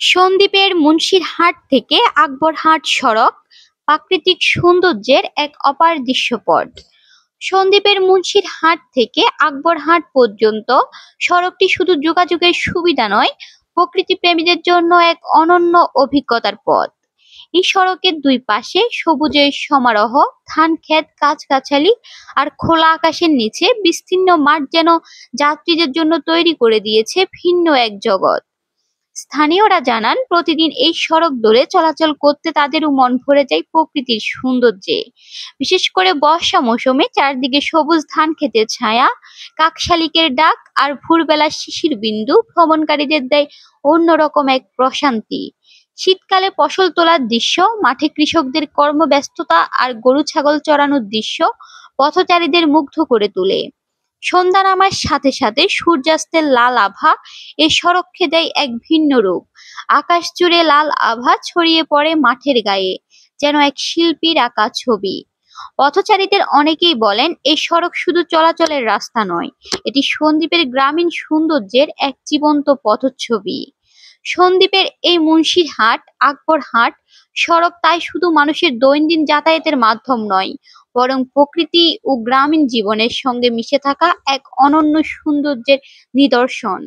সন্দ্বীপের মুন্সিরহাট থেকে আকবরহাট সড়ক প্রাকৃতিক সৌন্দর্যের এক অপার দৃশ্যপট। সন্দ্বীপের মুন্সিরহাট থেকে আকবরহাট পর্যন্ত সড়কটি শুধু যোগাযোগের সুবিধা নয়, প্রকৃতি প্রেমীদের জন্য এক অনন্য অভিজ্ঞতার পথ। এই সড়কের দুই পাশে সবুজের সমারোহ, ধানক্ষেত, গাছগাছালি আর খোলা আকাশের নিচে বিস্তীর্ণ মাঠ যেন যাত্রীদের জন্য তৈরি করে দিয়েছে ভিন্ন এক জগৎ। স্থানীয়রা জানান, প্রতিদিন এই সড়ক ধরে চলাচল করতে তাদেরও মন ভরে যায় প্রকৃতির সৌন্দর্যে। বিশেষ করে বর্ষা মৌসুমে চারদিকে সবুজ ধান ক্ষেতের ছায়া, কাকশালিকের ডাক আর ভোরবেলার শিশির বিন্দু ভ্রমণকারীদের দেয় অন্যরকম এক প্রশান্তি। শীতকালে ফসল তোলার দৃশ্য, মাঠে কৃষকদের কর্মব্যস্ততা আর গরু ছাগল চড়ানোর দৃশ্য পথচারীদের মুগ্ধ করে তোলে। সন্ধ্যা নামার সাথে সাথে সূর্যাস্তের লাল আভা এ সড়ককে দেয় এক ভিন্ন রূপ। আকাশ জুড়ে লাল আভা ছড়িয়ে পড়ে মাঠের গায়ে, যেন এক শিল্পীর আঁকা ছবি। পথচারীদের অনেকেই বলেন, এই সড়ক শুধু চলাচলের রাস্তা নয়, এটি সন্দ্বীপের গ্রামীণ সৌন্দর্যের এক জীবন্ত পথছবি। সন্দ্বীপের এই মুন্সিরহাট আকবরহাট সড়ক তাই শুধু মানুষের দৈনন্দিন যাতায়াতের মাধ্যম নয়, বরং প্রকৃতি ও গ্রামীণ জীবনের সঙ্গে মিশে থাকা এক অনন্য সৌন্দর্যের নিদর্শন।